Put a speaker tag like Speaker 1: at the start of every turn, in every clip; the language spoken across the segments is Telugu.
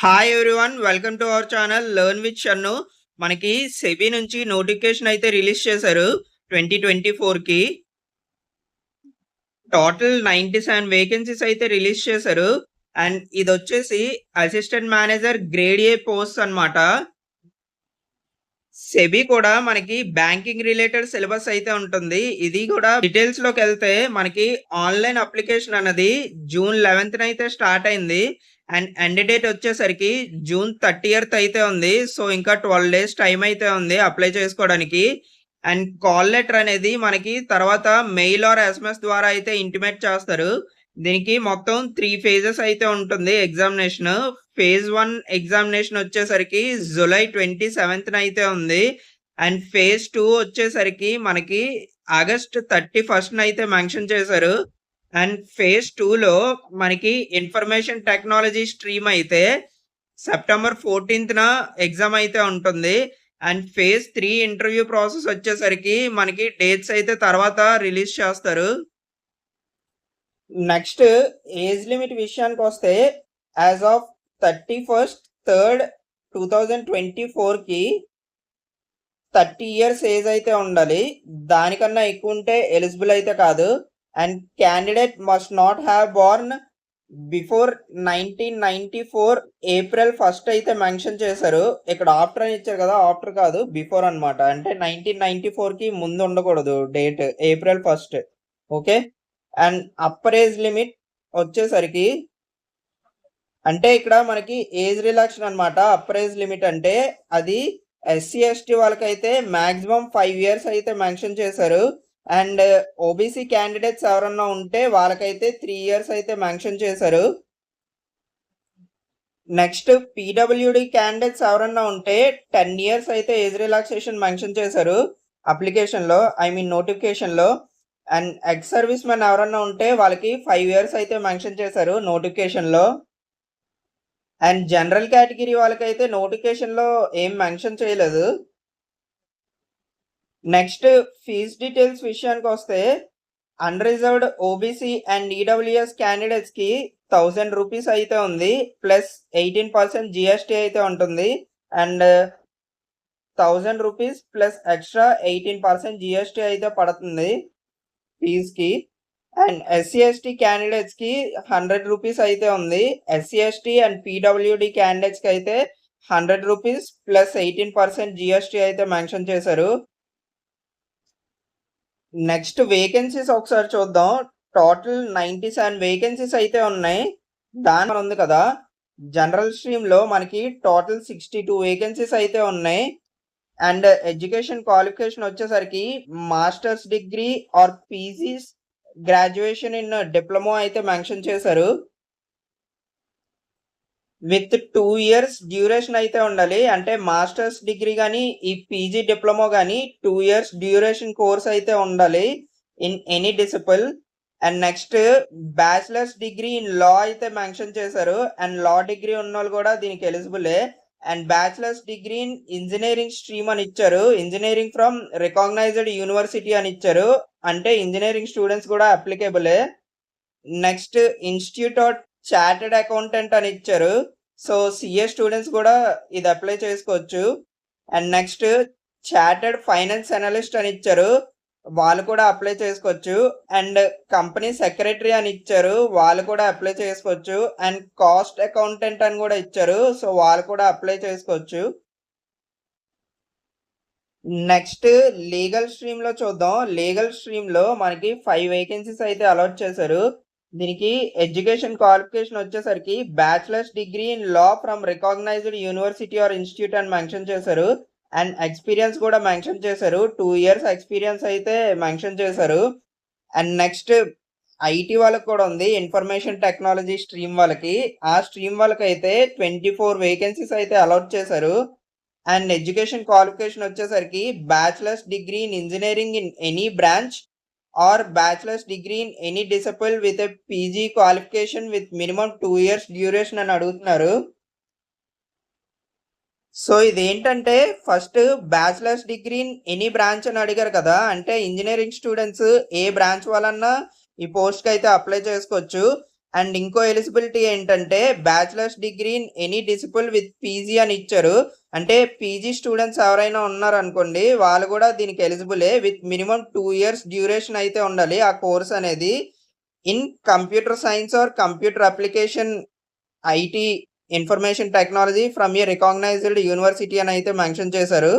Speaker 1: Hi everyone welcome to our channel learn with Shannu. మనకి సెబీ నుంచి నోటిఫికేషన్ అయితే రిలీజ్ చేశారు 2024కి. టోటల్ 97 వేకెన్సీస్ అయితే రిలీజ్ చేశారు. అండ్ ఇదొచ్చేసి assistant manager grade A post అన్నమాట. సెబీ కూడా మనకి బ్యాంకింగ్ రిలేటెడ్ సిలబస్ అయితే ఉంటుంది. ఇది కూడా డీటెయిల్స్‌లోకి వెళ్తే మనకి ఆన్‌లైన్ అప్లికేషన్ అన్నది జూన్ 11న అయితే స్టార్ట్ అయింది. అండ్ ఎండ్ డేట్ వచ్చేసరికి జూన్ 30th అయితే ఉంది. సో, ఇంకా 12 డేస్ టైం అయితే ఉంది అప్లై చేసుకోవడానికి. అండ్ కాల్ లెటర్ అనేది మనకి తర్వాత మెయిల్ ఆర్ ఎస్ఎంఎస్ ద్వారా అయితే ఇంటిమేట్ చేస్తారు. దీనికి మొత్తం 3 ఫేజెస్ అయితే ఉంటుంది ఎగ్జామినేషన్. ఫేజ్ 1 ఎగ్జామినేషన్ వచ్చేసరికి జూలై 27న అయితే ఉంది. అండ్ ఫేజ్ 2 వచ్చేసరికి మనకి ఆగస్ట్ 31న అయితే మెన్షన్ చేశారు. అండ్ ఫేజ్ 2లో మనకి ఇన్ఫర్మేషన్ టెక్నాలజీ స్ట్రీమ్ అయితే సెప్టెంబర్ 14న ఎగ్జామ్ అయితే ఉంటుంది. అండ్ ఫేజ్ 3 ఇంటర్వ్యూ ప్రాసెస్ వచ్చేసరికి మనకి డేట్స్ అయితే తర్వాత రిలీజ్ చేస్తారు. నెక్స్ట్ ఏజ్ లిమిట్ విషయానికొస్తే యాజ్ ఆఫ్ 31/3/2024కి 30 ఇయర్స్ ఏజ్ అయితే ఉండాలి. దానికన్నా ఎక్కువ ఉంటే ఎలిజిబుల్ అయితే కాదు. And candidate must not have Born before 1994 April 1 అయితే మెన్షన్ చేశారు. ఇక్కడ ఆఫ్టర్ అని ఇచ్చారు కదా, ఆఫ్టర్ కాదు బిఫోర్ అన్నమాట. అంటే 1994కి ముందు ఉండకూడదు date, April 1. Okay. And upper age limit వచ్చేసరికి అంటే ఇక్కడ మనకి ఏజ్ రిలాక్షన్ అన్నమాట. అప్పర్ ఏజ్ లిమిట్ అంటే అది ఎస్సీ ఎస్టీ వాళ్ళకైతే మాక్సిమం 5 ఇయర్స్ అయితే మెన్షన్ చేశారు. అండ్ ఓబీసీ క్యాండిడేట్స్ ఎవరన్నా ఉంటే వాళ్ళకైతే 3 ఇయర్స్ అయితే మెన్షన్ చేశారు. నెక్స్ట్ పీడబ్ల్యూడి క్యాండిడేట్స్ ఎవరన్నా ఉంటే 10 ఇయర్స్ అయితే ఏజ్ రిలాక్సేషన్ మెన్షన్ చేశారు అప్లికేషన్లో, ఐ మీన్ నోటిఫికేషన్లో. అండ్ ఎక్స్ సర్వీస్ మెన్ ఎవరన్నా ఉంటే వాళ్ళకి 5 ఇయర్స్ అయితే మెన్షన్ చేశారు నోటిఫికేషన్లో. అండ్ జనరల్ కేటగిరీ వాళ్ళకైతే నోటిఫికేషన్లో ఏం మెన్షన్ చేయలేదు. నెక్స్ట్ ఫీజ్ డీటెయిల్స్ విషయానికి వస్తే అన్రిజర్వ్డ్ ఓబీసీ అండ్ ఈడబ్ల్యూఎస్ క్యాండిడేట్స్కి 1000 రూపీస్ అయితే ఉంది, ప్లస్ 18% జిఎస్టీ అయితే ఉంటుంది. And 1000 rupees plus extra 18% GST అయితే పడుతుంది ఫీజ్కి. అండ్ ఎస్సీ ఎస్టీ క్యాండిడేట్స్కి 100 రూపీస్ అయితే ఉంది. ఎస్సీ ఎస్టీ అండ్ పీడబ్ల్యూడి క్యాండిడేట్స్కి అయితే 100 రూపీస్ ప్లస్ 18% జిఎస్టీ అయితే మెన్షన్ చేశారు. నెక్స్ట్ వేకెన్సీస్ ఒకసారి చూద్దాం. టోటల్ 97 వేకెన్సీస్ అయితే ఉన్నాయి. దాని ఉంది కదా, జనరల్ స్ట్రీమ్లో మనకి టోటల్ 62 వేకెన్సీస్ అయితే ఉన్నాయి. అండ్ ఎడ్యుకేషన్ క్వాలిఫికేషన్ వచ్చేసరికి masters degree or PG graduation in diploma అయితే మెన్షన్ చేశారు. విత్ 2 ఇయర్స్ డ్యూరేషన్ అయితే ఉండాలి. అంటే మాస్టర్స్ డిగ్రీ కానీ ఈ పీజీ డిప్లొమా కానీ 2 ఇయర్స్ డ్యూరేషన్ కోర్స్ అయితే ఉండాలి in any discipline. And next bachelors degree in law అయితే మెన్షన్ చేశారు. అండ్ లా డిగ్రీ ఉన్న వాళ్ళు కూడా దీనికి ఎలిజిబులే. And bachelors degree in engineering stream అని ఇచ్చారు. ఇంజనీరింగ్ ఫ్రమ్ రికాగ్నైజ్డ్ యూనివర్సిటీ అని ఇచ్చారు. అంటే ఇంజనీరింగ్ స్టూడెంట్స్ కూడా అప్లికేబులే. Next institute of chartered accountant అని ఇచ్చారు. సో సిఏ స్టూడెంట్స్ కూడా ఇది అప్లై చేసుకోవచ్చు. And next chartered finance analyst అని ఇచ్చారు, వాళ్ళు కూడా అప్లై చేసుకోవచ్చు. అండ్ కంపెనీ సెక్రటరీ అని ఇచ్చారు, వాళ్ళు కూడా అప్లై చేసుకోవచ్చు. అండ్ కాస్ట్ అకౌంటెంట్ అని కూడా ఇచ్చారు, సో వాళ్ళు కూడా అప్లై చేసుకోవచ్చు. నెక్స్ట్ లీగల్ స్ట్రీమ్లో చూద్దాం. లీగల్ స్ట్రీమ్లో మనకి 5 వేకెన్సీస్ అయితే అలాట్ చేశారు. దీనికి ఎడ్యుకేషన్ క్వాలిఫికేషన్ వచ్చేసరికి bachelors degree in law from recognized university or institute అని మెన్షన్ చేశారు. అండ్ ఎక్స్పీరియన్స్ కూడా మెన్షన్ చేశారు, 2 ఇయర్స్ ఎక్స్పీరియన్స్ అయితే మెన్షన్ చేశారు. అండ్ నెక్స్ట్ ఐటీ వాళ్ళకి కూడా ఉంది, ఇన్ఫర్మేషన్ టెక్నాలజీ స్ట్రీమ్ వాళ్ళకి. ఆ స్ట్రీమ్ వాళ్ళకి అయితే 24 వేకెన్సీస్ అయితే అలాట్ చేశారు. అండ్ ఎడ్యుకేషన్ క్వాలిఫికేషన్ వచ్చేసరికి bachelors degree in engineering in any branch or bachelor's degree in any discipline with a PG qualification with minimum 2 years duration అని అడుగుతున్నారు. సో ఇదేంటంటే first bachelor's degree in any branch అని అడిగారు కదా, అంటే ఇంజనీరింగ్ స్టూడెంట్స్ ఏ బ్రాంచ్ వాళ్ళన్నా ఈ పోస్ట్కి అయితే అప్లై చేసుకోవచ్చు. అండ్ ఇంకో ఎలిజిబిలిటీ ఏంటంటే bachelors degree in any discipline with PG అని ఇచ్చారు. అంటే పీజీ స్టూడెంట్స్ ఎవరైనా ఉన్నారనుకోండి వాళ్ళు కూడా దీనికి ఎలిజిబులే. విత్ మినిమం 2 ఇయర్స్ డ్యూరేషన్ అయితే ఉండాలి ఆ కోర్స్ అనేది. In computer science or computer application IT information technology from a recognised university అని అయితే మెన్షన్ చేశారు.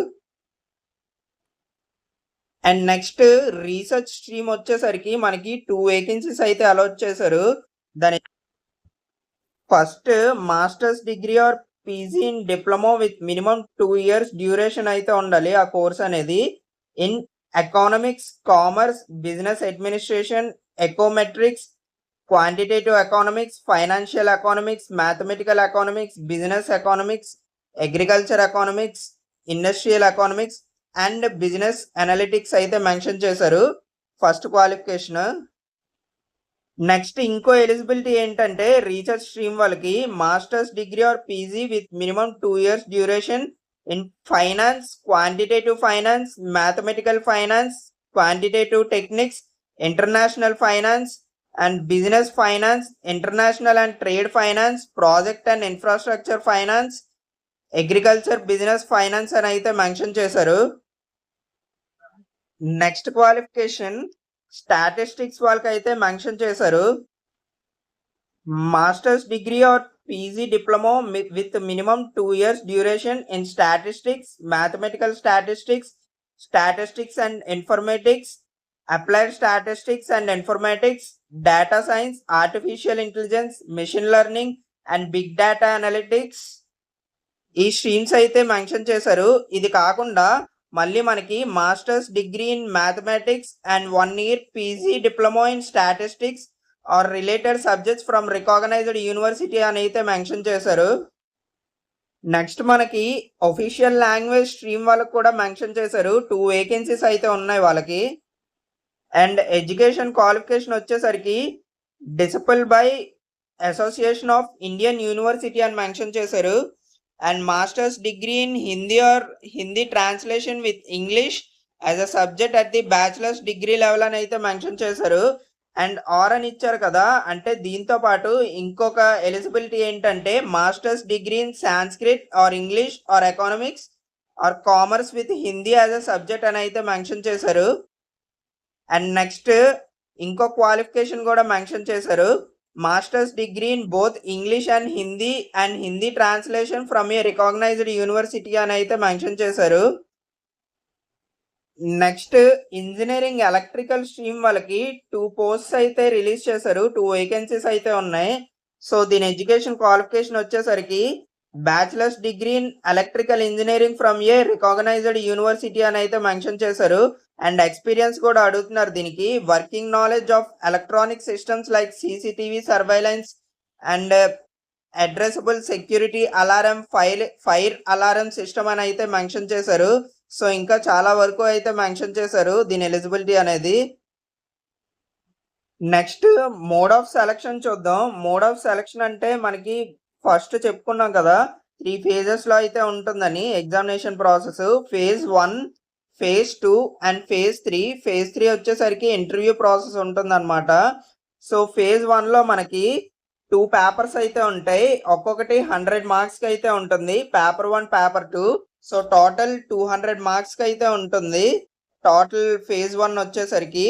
Speaker 1: అండ్ నెక్స్ట్ రీసెర్చ్ స్ట్రీమ్ వచ్చేసరికి మనకి 2 వేకెన్సీస్ అయితే అలాట్ చేశారు. దాని first masters degree or PG in diploma with minimum 2 years duration అయితే ఉండాలి ఆ కోర్స్ అనేది. In economics, commerce, business administration, econometrics, quantitative economics, financial economics, mathematical economics, business economics, agriculture economics, industrial economics and business analytics అయితే మెన్షన్ చేశారు ఫస్ట్ క్వాలిఫికేషన్. నెక్స్ట్ ఇంకో ఎలిజిబిలిటీ ఏంటంటే రీసెర్చ్ స్ట్రీమ్ వాళ్ళకి masters degree or PG with minimum 2 years duration in finance, quantitative finance, mathematical finance, quantitative techniques, international finance and business finance, international and trade finance, project and infrastructure finance, agriculture business finance అని అయితే మెన్షన్ చేశారు. నెక్స్ట్ క్వాలిఫికేషన్ స్టాటిస్టిక్స్ వాళ్ళకి అయితే మెన్షన్ చేశారు. Masters degree or PG diploma with minimum 2 years duration in statistics, mathematical statistics, statistics and informatics, applied statistics and informatics, data science, artificial intelligence, machine learning and big data analytics ఈ స్ట్రీమ్స్ అయితే మెన్షన్ చేశారు. ఇది కాకుండా మళ్ళీ మనకి masters degree in mathematics and 1 year PG diploma in statistics or related subjects from recognized university అని అయితే మెన్షన్ చేశారు. నెక్స్ట్ మనకి ఒఫీషియల్ లాంగ్వేజ్ స్ట్రీమ్ వాళ్ళకి కూడా మెన్షన్ చేశారు. 2 వేకెన్సీస్ అయితే ఉన్నాయి వాళ్ళకి. అండ్ ఎడ్యుకేషన్ క్వాలిఫికేషన్ వచ్చేసరికి discipline by association of Indian university అని మెన్షన్ చేశారు. And masters degree in Hindi or Hindi translation with English as a subject at the bachelors degree level అని అయితే మెన్షన్ చేశారు. అండ్ ఆర్ అని ఇచ్చారు కదా, అంటే దీంతో పాటు ఇంకొక ఎలిజిబిలిటీ ఏంటంటే masters degree in Sanskrit or English or economics or commerce with Hindi as a subject అని అయితే మెన్షన్ చేశారు. అండ్ నెక్స్ట్ ఇంకో క్వాలిఫికేషన్ కూడా మెన్షన్ చేశారు. Masters degree in both English and Hindi translation from a recognised university అని అయితే మెన్షన్ చేశారు. నెక్స్ట్ ఇంజనీరింగ్ ఎలక్ట్రికల్ స్ట్రీమ్ వాళ్ళకి 2 పోస్ట్స్ అయితే రిలీజ్ చేశారు. 2 వేకెన్సీస్ అయితే ఉన్నాయి. సో దీని ఎడ్యుకేషన్ క్వాలిఫికేషన్ వచ్చేసరికి bachelors degree in electrical engineering from a recognised university అని అయితే మెన్షన్ చేశారు. అండ్ ఎక్స్పీరియన్స్ కూడా అడుగుతున్నారు దీనికి. Working knowledge of electronic systems like CCTV, surveillance and addressable security alarm, fire alarm system అని అయితే మెన్షన్ చేశారు. సో ఇంకా చాలా వరకు అయితే మెన్షన్ చేశారు దీని ఎలిజిబిలిటీ అనేది. నెక్స్ట్ మోడ్ ఆఫ్ సెలక్షన్ చూద్దాం. మోడ్ ఆఫ్ సెలక్షన్ అంటే మనకి ఫస్ట్ చెప్పుకున్నాం కదా 3 ఫేజెస్ లో అయితే ఉంటుందని examination process. Phase 1, phase 2 and phase 3. Phase 3 వచ్చేసరికి ఇంటర్వ్యూ ప్రాసెస్ ఉంటుందన్నమాట. సో ఫేజ్ 1 లో మనకి 2 పేపర్స్ అయితే ఉంటాయి. ఒక్కొక్కటి 100 మార్క్స్ కి అయితే ఉంటుంది. Paper 1, paper 2. So total 200 marks కి అయితే ఉంటుంది టోటల్ ఫేజ్ 1 వచ్చేసరికి.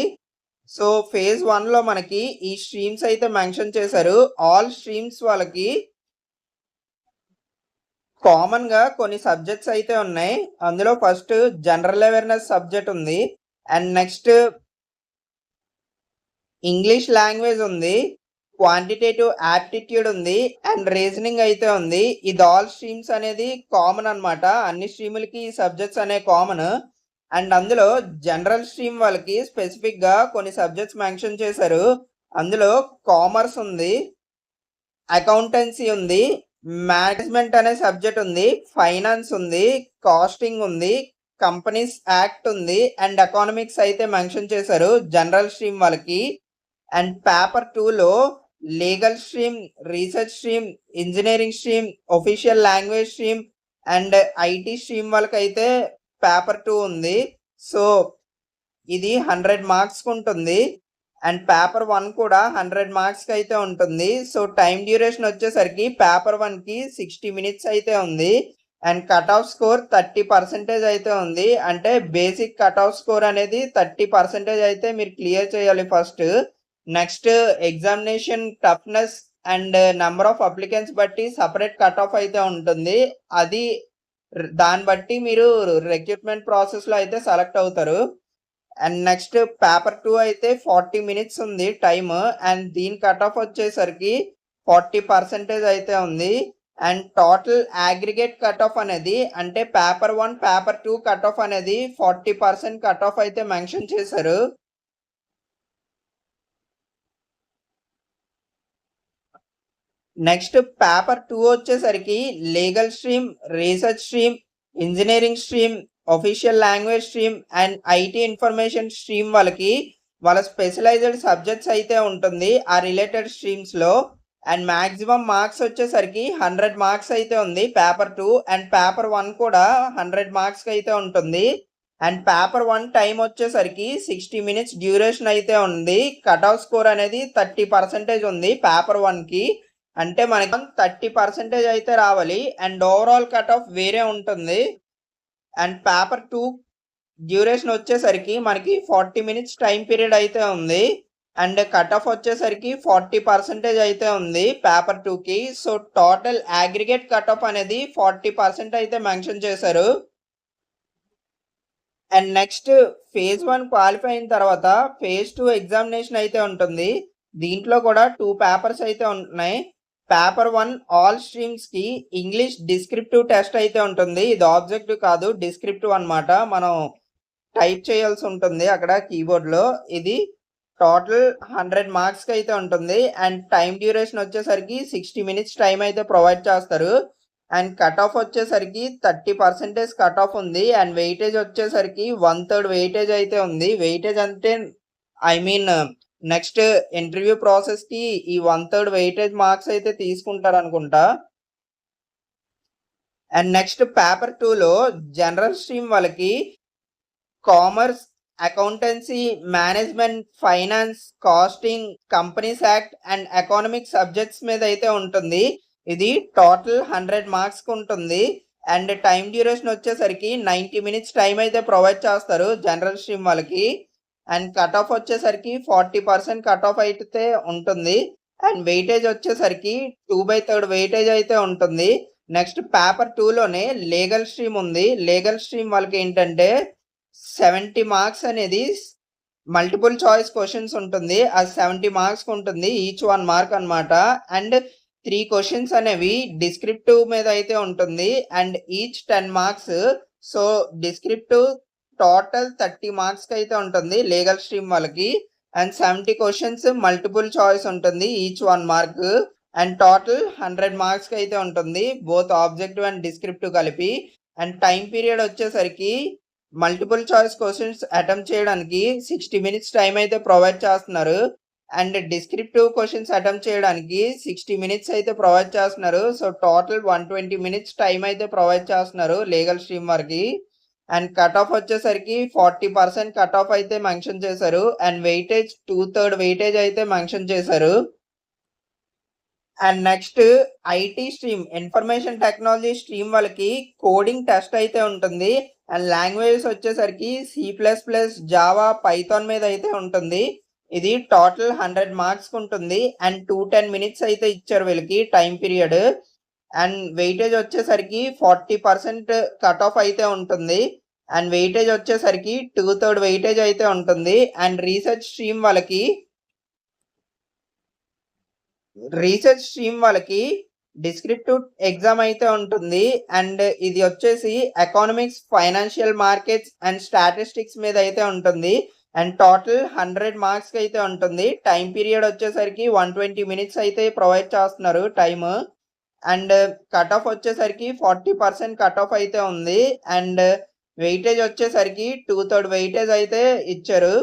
Speaker 1: సో ఫేజ్ 1 లో మనకి ఈ స్ట్రీమ్స్ అయితే మెన్షన్ చేశారు. ఆల్ స్ట్రీమ్స్ వాళ్ళకి కామన్ గా కొన్ని సబ్జెక్ట్స్ అయితే ఉన్నాయి. అందులో ఫస్ట్ జనరల్ అవేర్నెస్ సబ్జెక్ట్ ఉంది. అండ్ నెక్స్ట్ ఇంగ్లీష్ లాంగ్వేజ్ ఉంది, క్వాంటిటేటివ్ యాప్టిట్యూడ్ ఉంది అండ్ రీజనింగ్ అయితే ఉంది. ఇది ఆల్ స్ట్రీమ్స్ అనేది కామన్ అన్నమాట. అన్ని స్ట్రీములకి ఈ సబ్జెక్ట్స్ అనే కామన్. అండ్ అందులో జనరల్ స్ట్రీమ్ వాళ్ళకి స్పెసిఫిక్ గా కొన్ని సబ్జెక్ట్స్ మెన్షన్ చేశారు. అందులో కామర్స్ ఉంది, అకౌంటెన్సీ ఉంది, మేనేజ్మెంట్ అనే సబ్జెక్ట్ ఉంది, ఫైనాన్స్ ఉంది, కాస్టింగ్ ఉంది, కంపెనీస్ యాక్ట్ ఉంది అండ్ ఎకనామిక్స్ అయితే మెన్షన్ చేశారు జనరల్ స్ట్రీమ్ వాళ్ళకి. అండ్ పేపర్ 2 లో legal stream, research stream, engineering stream, official language stream and IT stream వాళ్ళకి అయితే పేపర్ 2 ఉంది. సో ఇది 100 మార్క్స్ ఉంటుంది. అండ్ పేపర్ 1 కూడా 100 మార్క్స్‌కి అయితే ఉంటుంది. సో, టైమ్ డ్యూరేషన్ వచ్చేసరికి పేపర్ 1కి 60 మినిట్స్ అయితే ఉంది. అండ్ కట్ ఆఫ్ స్కోర్ 30% అయితే ఉంది. అంటే బేసిక్ కట్ ఆఫ్ స్కోర్ అనేది 30% అయితే మీరు క్లియర్ చేయాలి first. Next examination toughness and number of applicants బట్టి సెపరేట్ కట్ ఆఫ్ అయితే ఉంటుంది. అది దాన్ని బట్టి మీరు రిక్రూట్‌మెంట్ ప్రాసెస్‌లో అయితే సెలెక్ట్ అవుతారు. అండ్ నెక్స్ట్ పేపర్ 2 అయితే 40 మినిట్స్ ఉంది టైమ్. అండ్ దీని కట్ ఆఫ్ వచ్చేసరికి 40% అయితే ఉంది. And total aggregate cut off అనేది అంటే పేపర్ 1, పేపర్ 2 కట్ ఆఫ్ అనేది 40% కట్ ఆఫ్ అయితే మెన్షన్ చేశారు. నెక్స్ట్ పేపర్ 2 వచ్చేసరికి legal stream, research stream, engineering stream, official language stream and IT information stream వాళ్ళకి వాళ్ళ స్పెషలైజ్డ్ సబ్జెక్ట్స్ అయితే ఉంటుంది ఆ రిలేటెడ్ స్ట్రీమ్స్‌లో. అండ్ మాక్సిమం మార్క్స్ వచ్చేసరికి 100 మార్క్స్ అయితే ఉంది పేపర్ 2 అండ్ పేపర్ 1 కూడా 100 మార్క్స్‌కి అయితే ఉంటుంది. అండ్ పేపర్ 1 టైమ్ వచ్చేసరికి 60 మినిట్స్ డ్యూరేషన్ అయితే ఉంది. కట్ ఆఫ్ స్కోర్ అనేది 30% ఉంది పేపర్ 1కి. అంటే మనకి 30% అయితే రావాలి. అండ్ ఓవరాల్ కట్ ఆఫ్ వేరే ఉంటుంది. అండ్ పేపర్ 2 డ్యూరేషన్ వచ్చేసరికి మనకి 40 మినిట్స్ టైమ్ పీరియడ్ అయితే ఉంది. అండ్ కట్ ఆఫ్ వచ్చేసరికి 40% అయితే ఉంది పేపర్ 2కి. So, total aggregate cut off అనేది 40% అయితే మెన్షన్ చేశారు. అండ్ నెక్స్ట్ ఫేజ్ 1 క్వాలిఫై అయిన తర్వాత ఫేజ్ 2 ఎగ్జామినేషన్ అయితే ఉంటుంది. దీంట్లో కూడా 2 పేపర్స్ అయితే ఉన్నాయి. పేపర్ 1 ఆల్ స్ట్రీమ్స్‌కి ఇంగ్లీష్ డిస్క్రిప్టివ్ టెస్ట్ అయితే ఉంటుంది. ఇది ఆబ్జెక్టివ్ కాదు, డిస్క్రిప్టివ్ అన్నమాట. మనం టైప్ చేయాల్సి ఉంటుంది అక్కడ కీబోర్డ్‌లో. ఇది టోటల్ 100 మార్క్స్‌కి అయితే ఉంటుంది. అండ్ టైమ్ డ్యూరేషన్ వచ్చేసరికి 60 మినిట్స్ టైమ్ అయితే ప్రొవైడ్ చేస్తారు. అండ్ కట్ ఆఫ్ వచ్చేసరికి 30% కట్ ఆఫ్ ఉంది. అండ్ వెయిటేజ్ వచ్చేసరికి 1/3 వెయిటేజ్ అయితే ఉంది. వెయిటేజ్ అంటే ఐ మీన్ నెక్స్ట్ ఇంటర్వ్యూ ప్రాసెస్‌కి ఈ 1/3 వెయిటేజ్ మార్క్స్ అయితే తీసుకుంటారనుకుంటా. అండ్ నెక్స్ట్ పేపర్ 2లో జనరల్ స్ట్రీమ్ వాళ్ళకి commerce, accountancy, management, finance, costing, companies act and economic subjects మీద అయితే ఉంటుంది. ఇది టోటల్ 100 మార్క్స్‌కి ఉంటుంది. అండ్ టైమ్ డ్యూరేషన్ వచ్చేసరికి 90 మినిట్స్ టైమ్ అయితే ప్రొవైడ్ చేస్తారు జనరల్ స్ట్రీమ్ వాళ్ళకి. అండ్ కట్ ఆఫ్ వచ్చేసరికి 40% కట్ ఆఫ్ అయితే ఉంటుంది. అండ్ వెయిటేజ్ వచ్చేసరికి 2/3 వెయిటేజ్ అయితే ఉంటుంది. నెక్స్ట్ పేపర్ 2లోనే లీగల్ స్ట్రీమ్ ఉంది. లీగల్ స్ట్రీమ్ వాళ్ళకి ఏంటంటే 70 మార్క్స్ అనేది మల్టిపుల్ చాయిస్ క్వెషన్స్ ఉంటుంది. అది 70 మార్క్స్‌కి ఉంటుంది. ఈచ్ 1 మార్క్ అన్నమాట. అండ్ 3 క్వెషన్స్ అనేవి డిస్క్రిప్టివ్ మీద అయితే ఉంటుంది. And each 10 marks. So, descriptive total 30 మార్క్స్‌కి అయితే ఉంటుంది లీగల్ స్ట్రీమ్ వాళ్ళకి. అండ్ 70 క్వెషన్స్ మల్టిపుల్ చాయిస్ ఉంటుంది. Each 1 mark. అండ్ టోటల్ 100 మార్క్స్‌కి అయితే ఉంటుంది. బోత్ ఆబ్జెక్టివ్ అండ్ డిస్క్రిప్టివ్ కలిపి. అండ్ టైమ్ పీరియడ్ వచ్చేసరికి మల్టిపుల్ చాయిస్ క్వెషన్స్ అటెంప్ట్ చేయడానికి 60 మినిట్స్ టైమ్ అయితే ప్రొవైడ్ చేస్తున్నారు. అండ్ డిస్క్రిప్టివ్ క్వెషన్స్ అటెంప్ట్ చేయడానికి 60 మినిట్స్ అయితే ప్రొవైడ్ చేస్తున్నారు. సో, టోటల్ 120 మినిట్స్ టైమ్ అయితే ప్రొవైడ్ చేస్తున్నారు లీగల్ స్ట్రీమ్ వారికి. అండ్ కట్ ఆఫ్ వచ్చేసరికి 40% కట్ ఆఫ్ అయితే మెన్షన్ చేశారు. అండ్ వెయిటేజ్ 2/3 వెయిటేజ్ అయితే మెన్షన్ చేశారు. And next IT stream, information technology stream వాళ్ళకి కోడింగ్ టెస్ట్ అయితే ఉంటుంది. అండ్ లాంగ్వేజెస్ వచ్చేసరికి C++, జావా, పైథాన్ మీద అయితే ఉంటుంది. ఇది టోటల్ 100 మార్క్స్‌కి ఉంటుంది. అండ్ 210 మినిట్స్ అయితే ఇచ్చారు వీళ్ళకి టైమ్ పీరియడ్. అండ్ వెయిటేజ్ వచ్చేసరికి 40% కట్ ఆఫ్ అయితే ఉంటుంది. అండ్ వెయిటేజ్ వచ్చేసరికి 2/3 వెయిటేజ్ అయితే ఉంటుంది. అండ్ రీసెర్చ్ స్ట్రీమ్ వాళ్ళకి డిస్క్రిప్టివ్ ఎగ్జామ్ అయితే ఉంటుంది. అండ్ ఇది వచ్చేసి economics, financial markets and statistics మీద అయితే ఉంటుంది. అండ్ టోటల్ 100 మార్క్స్‌కి అయితే ఉంటుంది. టైమ్ పీరియడ్ వచ్చేసరికి 120 మినిట్స్ అయితే ప్రొవైడ్ చేస్తున్నారు టైమ్. అండ్ కట్ ఆఫ్ వచ్చేసరికి 40% కట్ ఆఫ్ అయితే ఉంది. అండ్ వెయిటేజ్ వచ్చేసరికి 2/3 వెయిటేజ్ అయితే ఇచ్చారు.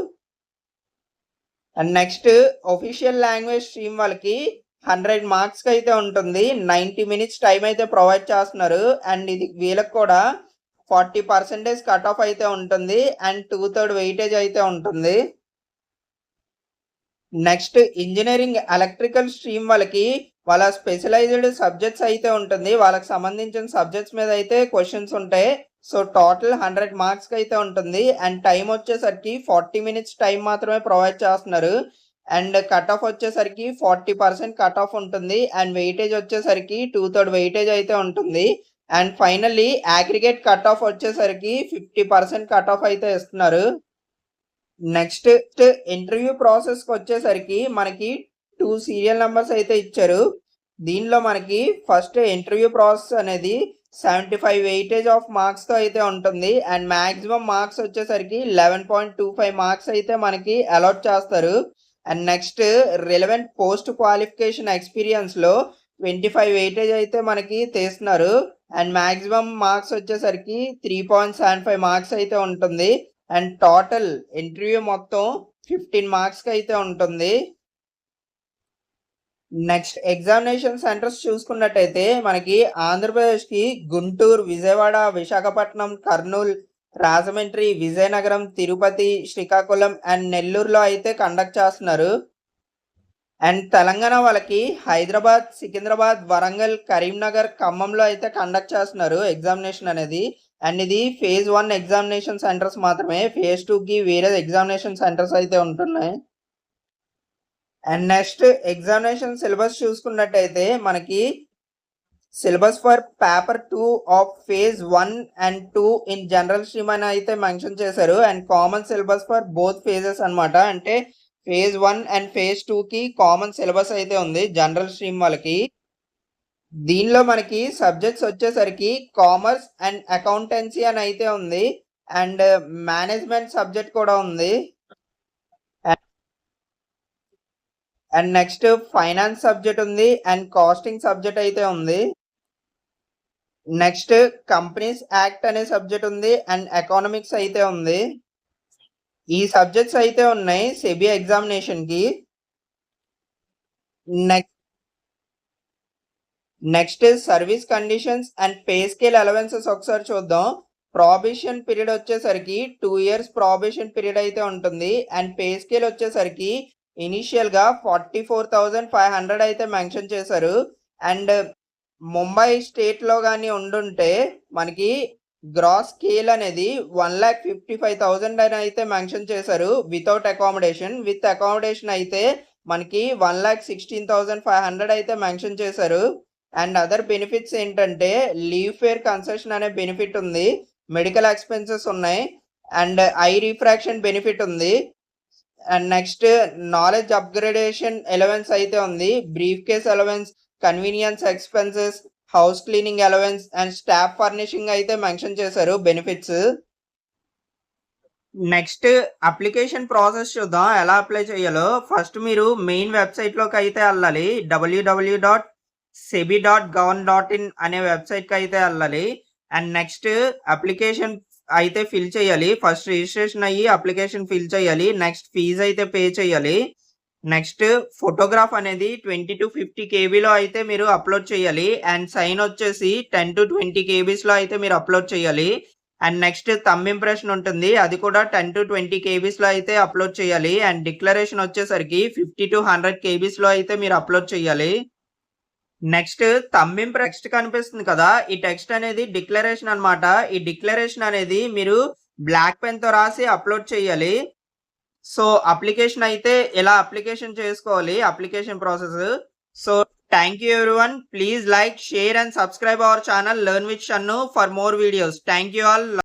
Speaker 1: And next official language stream వాళ్ళకి 100 మార్క్స్‌కి అయితే ఉంటుంది. 90 మినిట్స్ టైమ్ అయితే ప్రొవైడ్ చేస్తున్నారు. అండ్ ఇది వీళ్ళకి కూడా 40% కట్ ఆఫ్ అయితే ఉంటుంది. అండ్ 2/3 వెయిటేజ్ అయితే ఉంటుంది. నెక్స్ట్ ఇంజినీరింగ్ ఎలక్ట్రికల్ స్ట్రీమ్ వాళ్ళకి వాళ్ళ స్పెషలైజ్డ్ సబ్జెక్ట్స్ అయితే ఉంటుంది. వాళ్ళకి సంబంధించిన సబ్జెక్ట్స్ మీద అయితే క్వశ్చన్స్ ఉంటాయి. సో టోటల్ 100 మార్క్స్కి అయితే ఉంటుంది. అండ్ టైం వచ్చేసరికి 40 మినిట్స్ టైం మాత్రమే ప్రొవైడ్ చేస్తున్నారు. అండ్ కట్ ఆఫ్ వచ్చేసరికి 40% కట్ ఆఫ్ ఉంటుంది. అండ్ వెయిటేజ్ వచ్చేసరికి 2/3 వెయిటేజ్ అయితే ఉంటుంది. And finally aggregate cut off వచ్చేసరికి 50% కట్ ఆఫ్ అయితే ఇస్తున్నారు. నెక్స్ట్ ఇంటర్వ్యూ ప్రాసెస్కి వచ్చేసరికి మనకి 2 సీరియల్ నెంబర్స్ అయితే ఇచ్చారు. దీనిలో మనకి ఫస్ట్ ఇంటర్వ్యూ ప్రాసెస్ అనేది 75 వెయిటేజ్ ఆఫ్ మార్క్స్తో అయితే ఉంటుంది. అండ్ మ్యాక్సిమం మార్క్స్ వచ్చేసరికి 11.25 మార్క్స్ అయితే మనకి అలాట్ చేస్తారు. And next relevant post qualification ఎక్స్పీరియన్స్లో 25 వెయిటేజ్ అయితే మనకి తీస్తున్నారు. అండ్ మ్యాక్సిమం మార్క్స్ వచ్చేసరికి 3.75 మార్క్స్ అయితే ఉంటుంది. అండ్ టోటల్ ఇంటర్వ్యూ మొత్తం 15 మార్క్స్కి అయితే ఉంటుంది. నెక్స్ట్ ఎగ్జామినేషన్ సెంటర్స్ చూసుకున్నట్టయితే మనకి ఆంధ్రప్రదేశ్కి గుంటూరు, విజయవాడ, విశాఖపట్నం, కర్నూలు, రాజమండ్రి, విజయనగరం, తిరుపతి, శ్రీకాకుళం అండ్ నెల్లూరులో అయితే కండక్ట్ చేస్తున్నారు. అండ్ తెలంగాణ వాళ్ళకి హైదరాబాద్, సికింద్రాబాద్, వరంగల్, కరీంనగర్, ఖమ్మంలో అయితే కండక్ట్ చేస్తున్నారు ఎగ్జామినేషన్ అనేది. అండ్ ఇది phase 1 ఎగ్జామినేషన్ సెంటర్స్ మాత్రమే. phase 2కి వేరే ఎగ్జామినేషన్ సెంటర్స్ అయితే ఉంటున్నాయి. అండ్ నెక్స్ట్ ఎగ్జామినేషన్ సిలబస్ చూసుకున్నట్టయితే మనకి syllabus for paper 2 of phase 1 and 2 in general stream అని అయితే మెన్షన్ చేశారు. And common syllabus for both phases అనమాట. అంటే phase 1 అండ్ phase 2కి కామన్ సిలబస్ అయితే ఉంది జనరల్ స్ట్రీమ్ వాళ్ళకి. దీనిలో మనకి సబ్జెక్ట్స్ వచ్చేసరికి కామర్స్ అండ్ అకౌంటెన్సీ అని అయితే ఉంది. అండ్ మేనేజ్మెంట్ సబ్జెక్ట్ కూడా ఉంది. అండ్ నెక్స్ట్ ఫైనాన్స్ సబ్జెక్ట్ ఉంది. అండ్ కాస్టింగ్ సబ్జెక్ట్ అయితే ఉంది. నెక్స్ట్ కంపెనీస్ యాక్ట్ అనే సబ్జెక్ట్ ఉంది. అండ్ ఎకనామిక్స్ అయితే ఉంది. ఈ సబ్జెక్ట్స్ అయితే ఉన్నాయి సెబీ ఎగ్జామినేషన్కి. Next service conditions and pay scale allowances ఒకసారి చూద్దాం. ప్రాబేషన్ పీరియడ్ వచ్చేసరికి 2 years ప్రాబేషన్ పీరియడ్ అయితే ఉంటుంది. అండ్ పే స్కేల్ వచ్చేసరికి ఇనిషియల్గా 44,500 అయితే మెన్షన్ చేశారు. అండ్ ముంబై స్టేట్లో కానీ ఉండుంటే మనకి గ్రాస్ స్కేల్ అనేది 1,55,000 అని అయితే మెన్షన్ చేశారు వితౌట్ అకామిడేషన్. విత్ అకామిడేషన్ అయితే మనకి 1,16,500 అయితే మెన్షన్ చేశారు. అండ్ అదర్ బెనిఫిట్స్ ఏంటంటే లీవ్ ఫేర్ కన్సెషన్ అనే బెనిఫిట్ ఉంది. మెడికల్ ఎక్స్పెన్సెస్ ఉన్నాయి. అండ్ ఐ రిఫ్రాక్షన్ బెనిఫిట్ ఉంది. And next knowledge upgradation allowance అయితే ఉంది. Brief case allowance, convenience expenses, house cleaning allowance and staff furnishing అయితే మెన్షన్ చేశారు బెనిఫిట్స్. నెక్స్ట్ అప్లికేషన్ ప్రాసెస్ చూద్దాం ఎలా అప్లై చేయాలో. ఫస్ట్ మీరు మెయిన్ వెబ్సైట్లోకి అయితే వెళ్ళాలి. www.sebi.gov.in అనే వెబ్సైట్కి అయితే వెళ్ళాలి. అండ్ నెక్స్ట్ అప్లికేషన్ అయితే ఫిల్ చేయాలి. ఫస్ట్ రిజిస్ట్రేషన్ అయ్యి అప్లికేషన్ ఫిల్ చేయాలి. నెక్స్ట్ ఫీజు అయితే పే చేయాలి. నెక్స్ట్ ఫోటోగ్రాఫ్ అనేది 20 to 50 kbలో అయితే మీరు అప్లోడ్ చేయాలి. అండ్ సైన్ వచ్చేసి 10 to 20 kbsలో అయితే మీరు అప్లోడ్ చేయాలి. అండ్ నెక్స్ట్ థంబ్ ఇంప్రెషన్ ఉంటుంది, అది కూడా 10 to 20 kbsలో అయితే అప్లోడ్ చేయాలి. అండ్ డిక్లరేషన్ వచ్చేసరికి 50 to 100 kbsలో అయితే మీరు అప్లోడ్ చేయాలి. నెక్స్ట్ థంబ్ టెక్స్ట్ కనిపిస్తుంది కదా, ఈ టెక్స్ట్ అనేది డిక్లరేషన్ అన్నమాట. ఈ డిక్లరేషన్ అనేది మీరు బ్లాక్ పెన్ తో రాసి అప్లోడ్ చేయాలి. సో అప్లికేషన్ అయితే ఇలా అప్లికేషన్ చేసుకోవాలి, application process. So thank you everyone. Please like, share and subscribe our channel learn with Shannu for more videos. Thank you all.